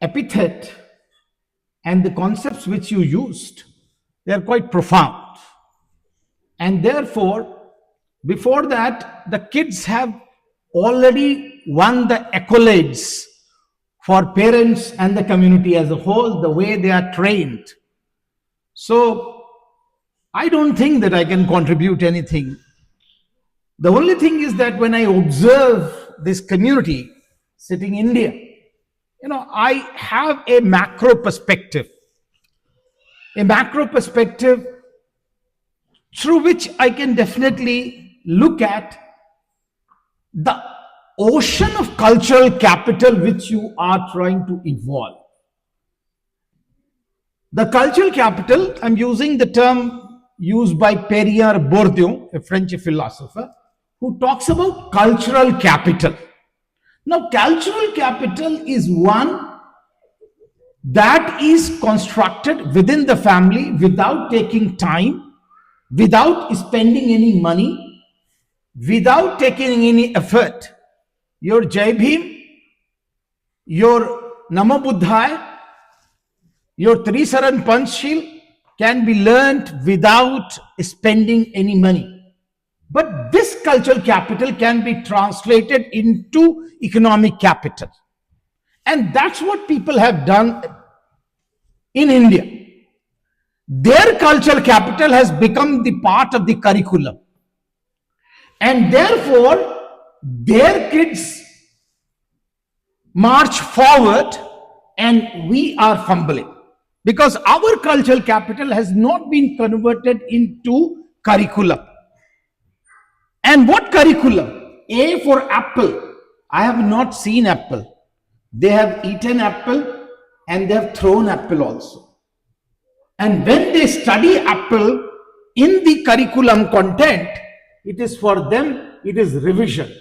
epithet and the concepts which you used, they are quite profound. And therefore, before that, the kids have already won the accolades for parents and the community as a whole, the way they are trained. So I don't think that I can contribute anything. The only thing is that when I observe this community sitting in India, I have a macro perspective through which I can definitely look at the ocean of cultural capital which you are trying to evolve. The cultural capital, I'm using the term used by Pierre Bourdieu, a French philosopher, who talks about cultural capital. Now, cultural capital is one that is constructed within the family without taking time, without spending any money, without taking any effort. Your Jai Bhim, your Namo Buddhaya, your Trisaran Panchshil can be learnt without spending any money. But this cultural capital can be translated into economic capital. And that's what people have done in India. Their cultural capital has become the part of the curriculum. And therefore, their kids march forward and we are fumbling. Because our cultural capital has not been converted into curriculum. And what curriculum? A for apple. I have not seen apple. They have eaten apple and they have thrown apple also. And when they study apple in the curriculum content, it is for them, it is revision.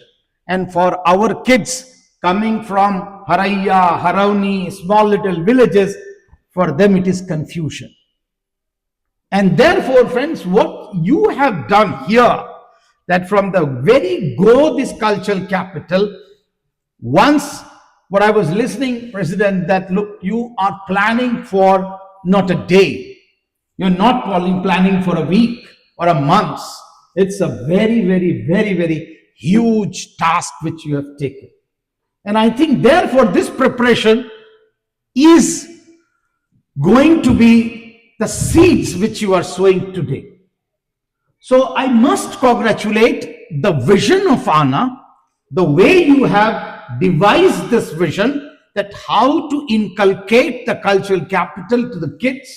And for our kids coming from Haraiya, Harauni, small little villages, for them it is confusion. And therefore, friends, what you have done here, that from the very go this cultural capital, once what I was listening, President, that look, you are planning for not a day. You're not planning for a week or a month. It's a very, very, very, very huge task which you have taken. And I think therefore this preparation is going to be the seeds which you are sowing today. So I must congratulate the vision of Anna, the way you have devised this vision, that how to inculcate the cultural capital to the kids,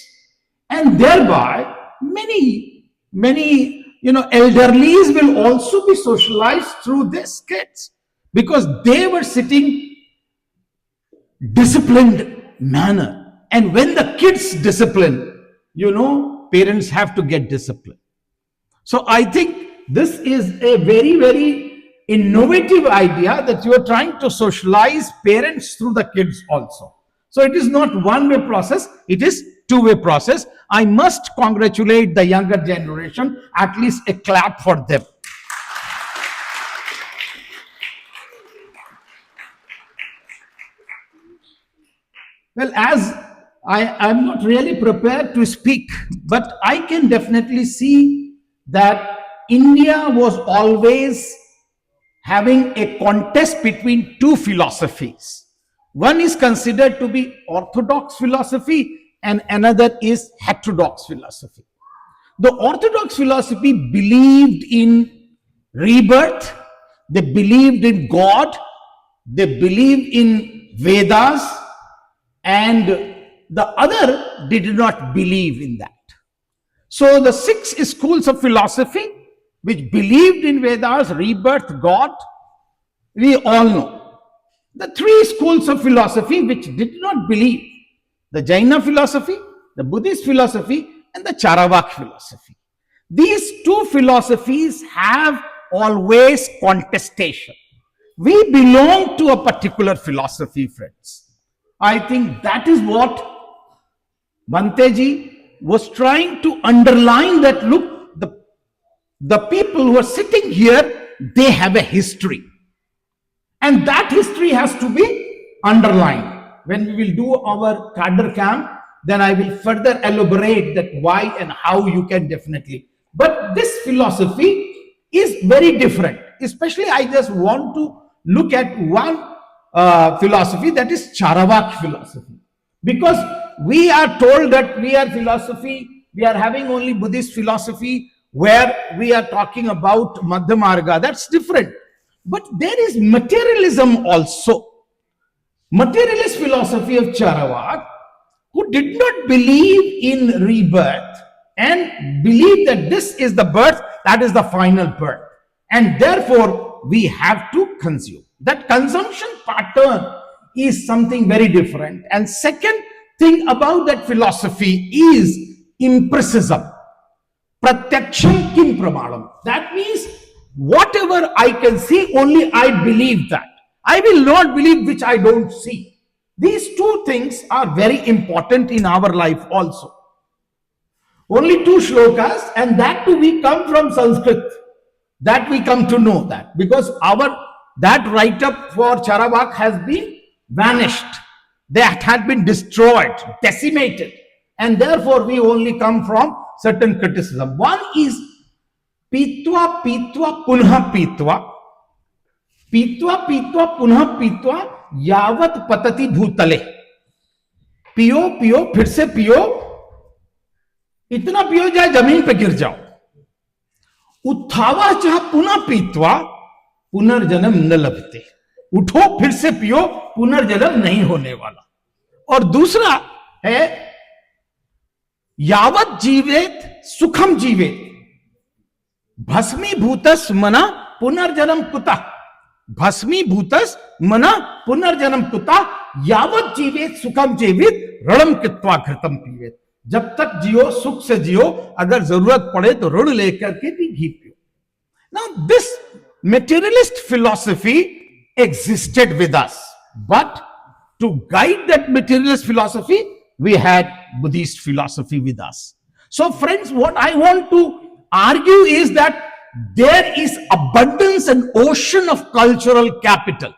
and thereby many elderlies will also be socialized through these kids, because they were sitting disciplined manner. And when the kids discipline, parents have to get disciplined. So I think this is a very, very innovative idea that you are trying to socialize parents through the kids also. So it is not one-way process, it is two-way process. I must congratulate the younger generation, at least a clap for them. Well, as I'm not really prepared to speak, but I can definitely see that India was always having a contest between two philosophies. One is considered to be orthodox philosophy and another is heterodox philosophy. The orthodox philosophy believed in rebirth, they believed in God, they believed in Vedas, and the other did not believe in that. So the 6 schools of philosophy which believed in Vedas, rebirth, God, we all know. The 3 schools of philosophy which did not believe, the Jaina philosophy, the Buddhist philosophy, and the Charavak philosophy. These 2 philosophies have always contestation. We belong to a particular philosophy, friends. I think that is what Banteji was trying to underline, that look, the people who are sitting here, they have a history. And that history has to be underlined. when we will do our cadre camp, then I will further elaborate that why and how you can definitely. But this philosophy is very different. Especially, I just want to look at one philosophy, that is Charavak philosophy. Because we are told that we are philosophy, we are having only Buddhist philosophy where we are talking about Madhyamarga. That's different. But there is materialism also. Materialist philosophy of Charavak, who did not believe in rebirth and believe that this is the birth, that is the final birth. And therefore, we have to consume. That consumption pattern is something very different. And second thing about that philosophy is empiricism. Pratyaksham kim pramanam. That means whatever I can see, only I believe that. I will not believe which I don't see. These two things are very important in our life also. Only two shlokas, and that too we come from Sanskrit. That we come to know that, because that write-up for Charavak has been vanished. That had been destroyed, decimated. And therefore we only come from certain criticism. One is pitva pitva punha pitva. Pitva pitva punha pitva yavat patati bhutale. पियो पियो फिर से पियो, इतना पियो जाए जमीन पे गिर जाओ. उत्थावा चाह पुनः पीतवा पुनर्जन्म न लभते. उठो फिर से पियो, पुनर्जन्म नहीं होने वाला. और दूसरा है यावत जीवेत सुखम जीवेत भस्मीभूतस मना पुनर्जन्म कुतः. भस्मीभूतस मना पुनर्जन्म कुतः यावत जीवेत सुखम जीवित ऋणम कृत्वा घृतम पीवेत. जब तक जियो सुख से जियो, अगर जरूरत पड़े तो ऋण लेकर के भी घी पियो. Now this materialist philosophy existed with us, but to guide that materialist philosophy, we had Buddhist philosophy with us. So friends, what I want to argue is that there is abundance and ocean of cultural capital,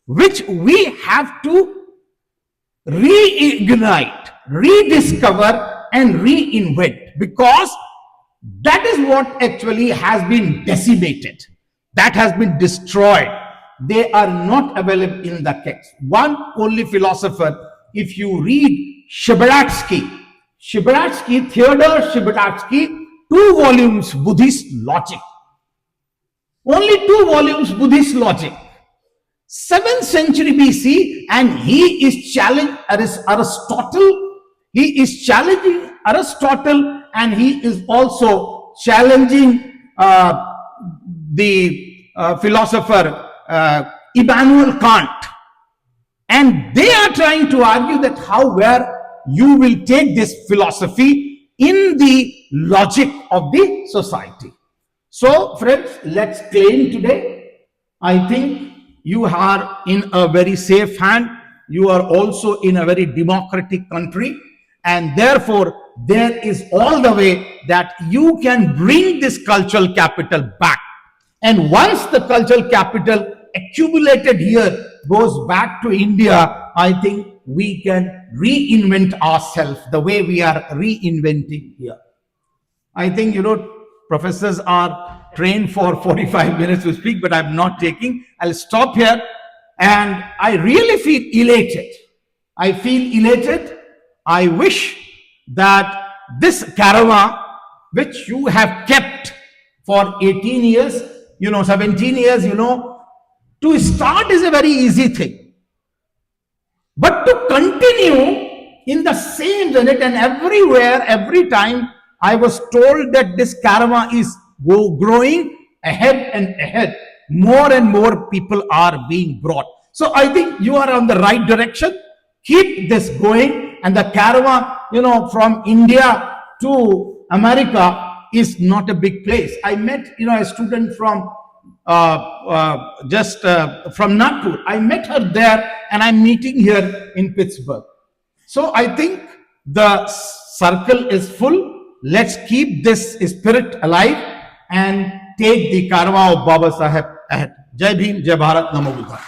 which we have to reignite, rediscover and reinvent, because that is what actually has been decimated, that has been destroyed. They are not available in the text. One only philosopher, if you read Shiberatsky, Theodore Shiberatsky, 2 volumes Buddhist logic, only 2 volumes Buddhist logic, 7th century BC, and he is challenging Aristotle. He is challenging Aristotle, and he is also challenging the philosopher Immanuel Kant. And they are trying to argue that where you will take this philosophy in the logic of the society. So friends, let's claim today, I think you are in a very safe hand. You are also in a very democratic country, and therefore there is all the way that you can bring this cultural capital back. And once the cultural capital accumulated here goes back to India, I think we can reinvent ourselves the way we are reinventing here. I think, professors are trained for 45 minutes to speak, but I'm not taking. I'll stop here. And I really feel elated. I feel elated. I wish that this caravan, which you have kept for 18 years, 17 years, to start is a very easy thing. But to continue in the same unit, and everywhere, every time I was told that this caravan is growing ahead and ahead. More and more people are being brought. So I think you are on the right direction. Keep this going, and the caravan, from India to America is not a big place. I met, a student from from Nagpur. I met her there, and I'm meeting here in Pittsburgh. So I think the circle is full. Let's keep this spirit alive and take the caravan of Baba Saheb ahead. Jai Bhim, Jai Bharat, Namo Buddhaya.